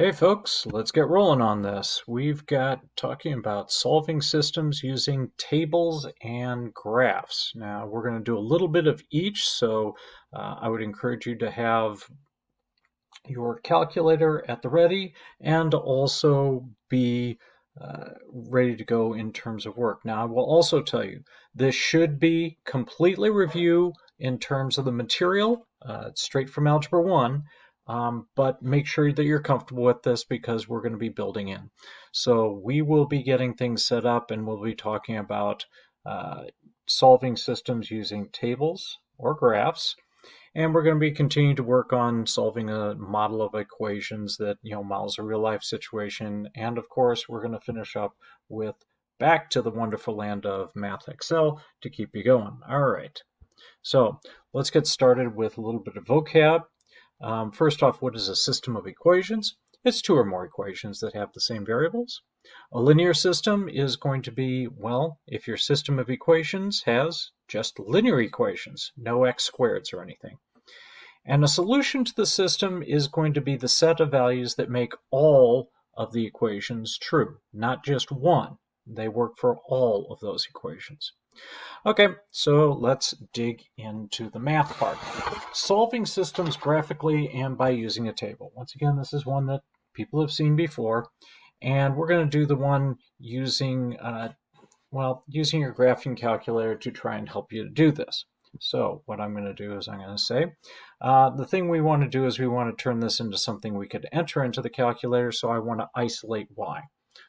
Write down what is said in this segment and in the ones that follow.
Hey folks, let's get rolling on this. We've got talking about solving systems using tables and graphs. Now we're going to do a little bit of each, so I would encourage you to have your calculator at the ready and also be ready to go in terms of work. Now I will also tell you, this should be completely review in terms of the material, straight from Algebra 1, but make sure that you're comfortable with this because we're going to be building in. So we will be getting things set up and we'll be talking about solving systems using tables or graphs. And we're going to be continuing to work on solving a model of equations that, models a real life situation. And of course, we're going to finish up with back to the wonderful land of Math Excel to keep you going. All right. So let's get started with a little bit of vocab. First off, what is a system of equations? It's two or more equations that have the same variables. A linear system is going to be, well, if your system of equations has just linear equations, no x squareds or anything. And a solution to the system is going to be the set of values that make all of the equations true, not just one. They work for all of those equations. Okay, so let's dig into the math part. Solving systems graphically and by using a table. Once again, this is one that people have seen before, and we're going to do the one using, using your graphing calculator to try and help you to do this. So what I'm going to do is I'm going to say, the thing we want to do is we want to turn this into something we could enter into the calculator, so I want to isolate y.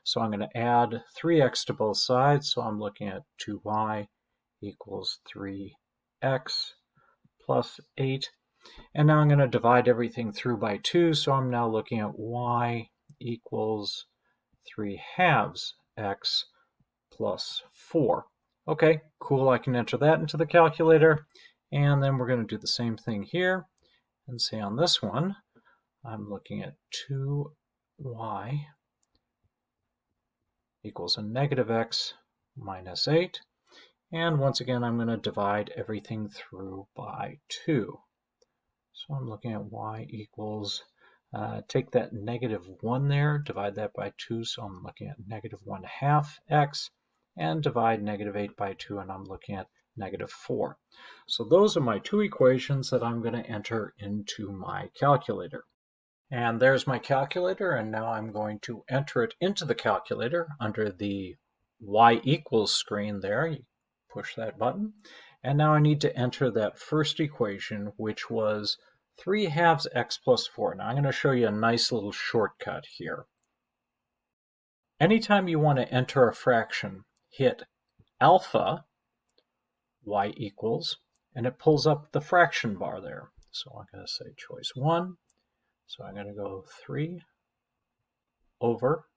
So I'm going to add 3x to both sides, so I'm looking at 2y equals 3x plus 8. And now I'm going to divide everything through by 2, so I'm now looking at y equals 3/2 x plus 4. Okay, cool, I can enter that into the calculator. And then we're going to do the same thing here and say on this one, I'm looking at 2y equals a negative x minus 8. And once again, I'm going to divide everything through by 2. So I'm looking at y equals, take that negative 1 there, divide that by 2, so I'm looking at negative 1/2 x, and divide negative 8 by 2, and I'm looking at negative 4. So those are my two equations that I'm going to enter into my calculator. And there's my calculator, and now I'm going to enter it into the calculator under the y equals screen there. You push that button. And now I need to enter that first equation, which was 3/2 x plus 4. Now I'm going to show you a nice little shortcut here. Anytime you want to enter a fraction, hit alpha, y equals, and it pulls up the fraction bar there. So I'm going to say choice 1. So I'm going to go 3 over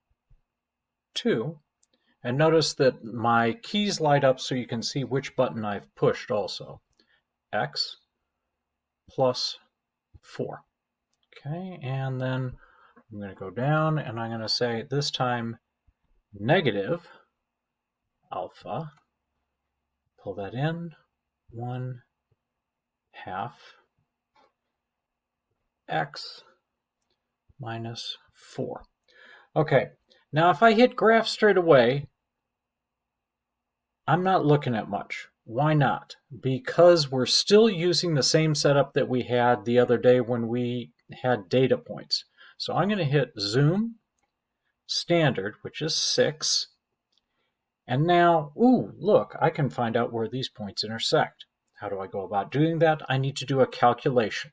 2. And notice that my keys light up so you can see which button I've pushed also. X plus 4. Okay, and then I'm going to go down and I'm going to say this time negative alpha, pull that in, 1/2 x minus 4. Okay, now if I hit graph straight away, I'm not looking at much. Why not? Because we're still using the same setup that we had the other day when we had data points. So I'm going to hit zoom, standard, which is 6. And now, ooh, look, I can find out where these points intersect. How do I go about doing that? I need to do a calculation.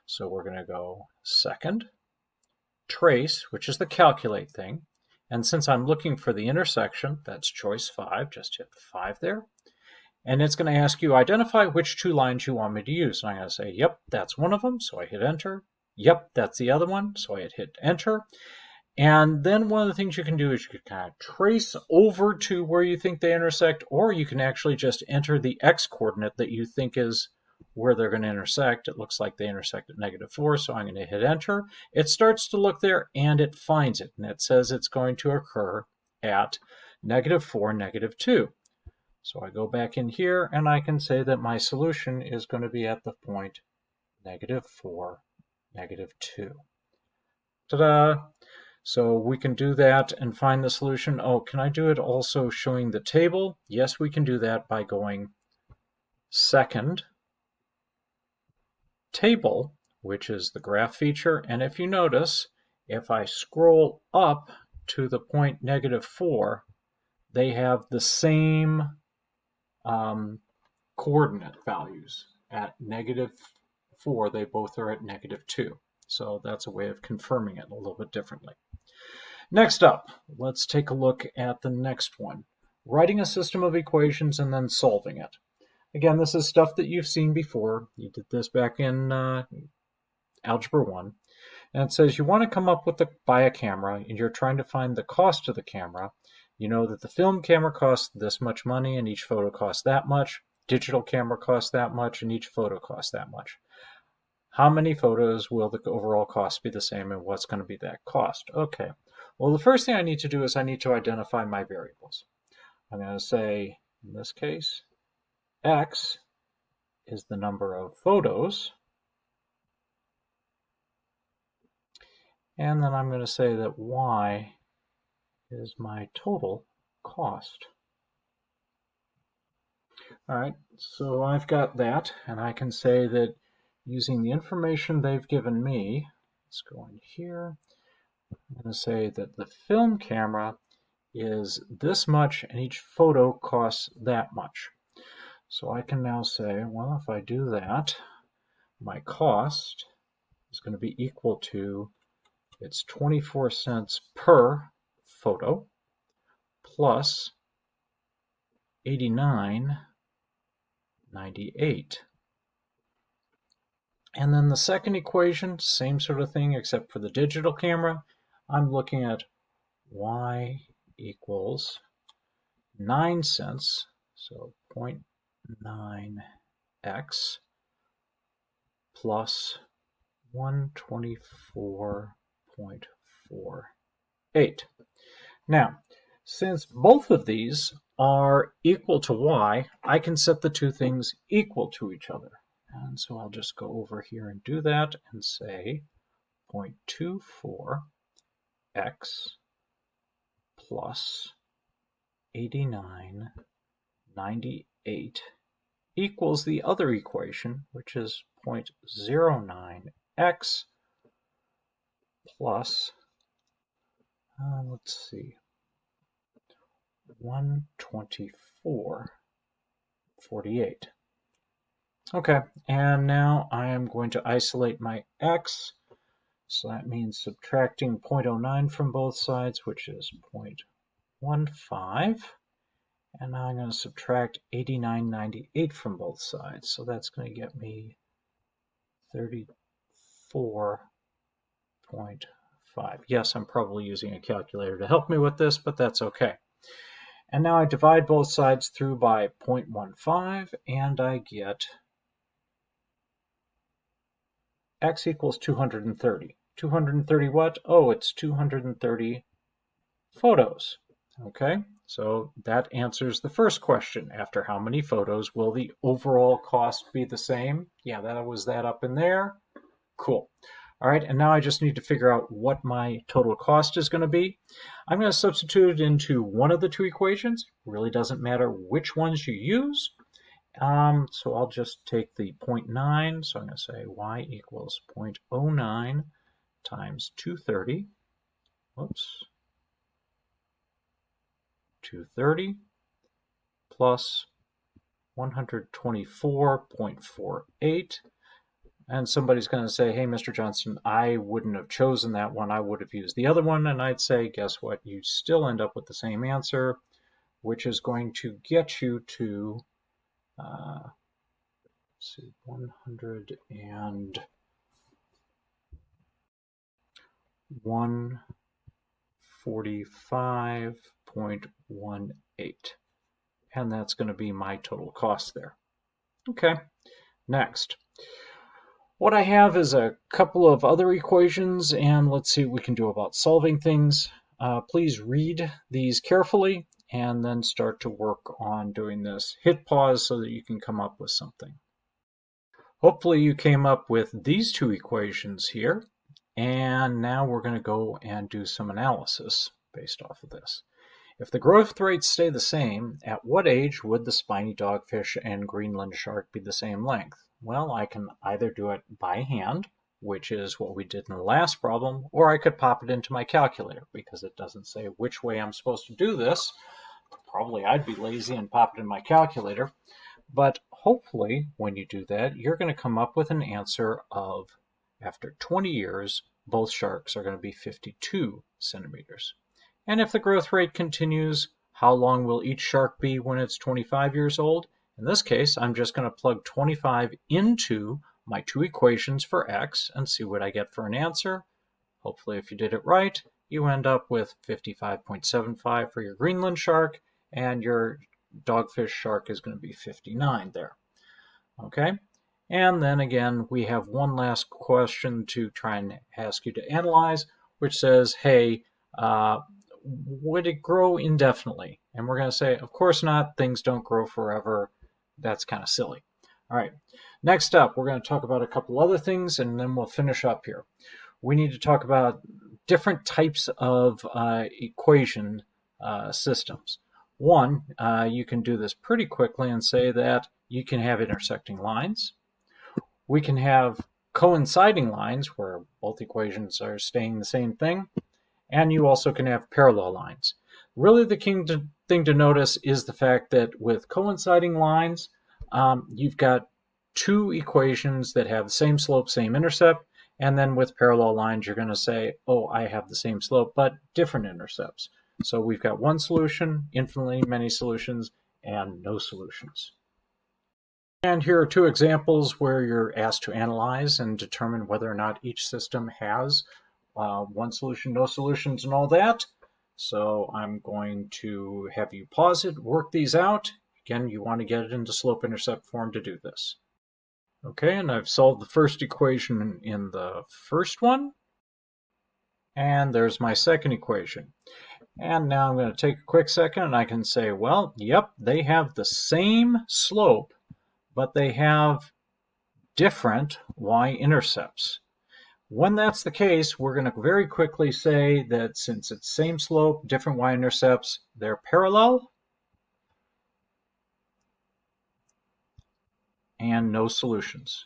So we're going to go second, trace, which is the calculate thing. And since I'm looking for the intersection, that's choice 5, just hit 5 there. And it's going to ask you, identify which two lines you want me to use. And I'm going to say, yep, that's one of them, so I hit enter. Yep, that's the other one, so I hit enter. And then one of the things you can do is you can kind of trace over to where you think they intersect, or you can actually just enter the x-coordinate that you think is where they're going to intersect. It looks like they intersect at negative 4, so I'm going to hit enter. It starts to look there, and it finds it, and it says it's going to occur at negative 4, negative 2. So I go back in here, and I can say that my solution is going to be at the point negative 4, negative 2. Ta-da! So we can do that and find the solution. Oh, can I do it also showing the table? Yes, we can do that by going second table, which is the graph feature. And if you notice, if I scroll up to the point -4, they have the same coordinate values. At -4, they both are at -2. So that's a way of confirming it a little bit differently. Next up, let's take a look at the next one. Writing a system of equations and then solving it. Again, this is stuff that you've seen before. You did this back in Algebra 1. And it says you want to come up with buy a camera, and you're trying to find the cost of the camera. You know that the film camera costs this much money, and each photo costs that much. Digital camera costs that much, and each photo costs that much. How many photos will the overall cost be the same, and what's going to be that cost? Okay. Well, the first thing I need to do is I need to identify my variables. I'm going to say, in this case, X is the number of photos. And then I'm going to say that Y is my total cost. All right, so I've got that, and I can say that using the information they've given me, let's go in here, I'm going to say that the film camera is this much and each photo costs that much. So I can now say, well, if I do that, my cost is going to be equal to, it's 24 cents per photo plus 89.98. And then the second equation, same sort of thing except for the digital camera. I'm looking at Y equals 9 cents, so 0.9x plus 124.48. Now, since both of these are equal to y, I can set the two things equal to each other. And so I'll just go over here and do that and say 0.24x plus 89.98 equals the other equation, which is 0.09x plus, let's see, 124.48. Okay, and now I am going to isolate my x. So that means subtracting 0.09 from both sides, which is 0.15. And now I'm going to subtract 89.98 from both sides. So that's going to get me 34.5. Yes, I'm probably using a calculator to help me with this, but that's okay. And now I divide both sides through by 0.15, and I get x equals 230. 230 what? Oh, it's 230 photos. Okay, so that answers the first question. After how many photos will the overall cost be the same? Yeah, that was that up in there. Cool. All right, and now I just need to figure out what my total cost is going to be. I'm going to substitute it into one of the two equations. It really doesn't matter which ones you use. So I'll just take the 0.9. So I'm going to say y equals 0.09 times 230. Whoops. 230 plus 124.48. And somebody's going to say, hey, Mr. Johnson, I wouldn't have chosen that one. I would have used the other one. And I'd say, guess what? You still end up with the same answer, which is going to get you to, let's see, 145.18. And that's going to be my total cost there. Okay, next. What I have is a couple of other equations, and let's see what we can do about solving things. Please read these carefully and then start to work on doing this. Hit pause so that you can come up with something. Hopefully you came up with these two equations here, And now we're going to go and do some analysis based off of this. If the growth rates stay the same, at what age would the spiny dogfish and Greenland shark be the same length? Well, I can either do it by hand, which is what we did in the last problem, or I could pop it into my calculator because it doesn't say which way I'm supposed to do this. Probably I'd be lazy and pop it in my calculator, but hopefully when you do that, you're going to come up with an answer of, after 20 years, both sharks are going to be 52 centimeters. And if the growth rate continues, how long will each shark be when it's 25 years old? In this case, I'm just going to plug 25 into my two equations for x and see what I get for an answer. Hopefully, if you did it right, you end up with 55.75 for your Greenland shark, and your dogfish shark is going to be 59 there. Okay? And then again, we have one last question to try and ask you to analyze, which says, hey, would it grow indefinitely? And we're going to say, of course not. Things don't grow forever. That's kind of silly. All right. Next up, we're going to talk about a couple other things, and then we'll finish up here. We need to talk about different types of equation systems. One, you can do this pretty quickly and say that you can have intersecting lines. We can have coinciding lines where both equations are saying the same thing. And you also can have parallel lines. Really the key thing to notice is the fact that with coinciding lines, you've got two equations that have the same slope, same intercept, and then with parallel lines, you're going to say, oh, I have the same slope, but different intercepts. So we've got one solution, infinitely many solutions, and no solutions. And here are two examples where you're asked to analyze and determine whether or not each system has one solution, no solutions, and all that. So I'm going to have you pause it, work these out. Again, you want to get it into slope-intercept form to do this. Okay, and I've solved the first equation in the first one. And there's my second equation. And now I'm going to take a quick second and I can say, well, yep, they have the same slope, but they have different y-intercepts. When that's the case, we're going to very quickly say that since it's same slope, different y-intercepts, they're parallel and no solutions.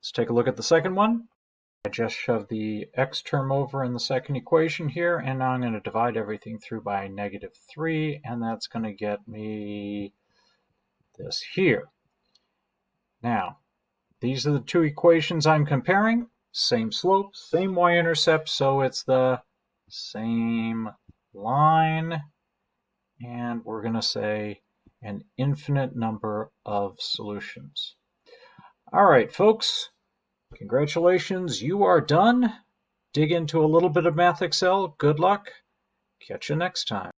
Let's take a look at the second one. I just shoved the x term over in the second equation here, and now I'm going to divide everything through by -3, and that's going to get me this here. Now, these are the two equations I'm comparing. Same slope, same y-intercept, so it's the same line. And we're going to say an infinite number of solutions. All right, folks, congratulations, you are done. Dig into a little bit of Math Excel. Good luck. Catch you next time.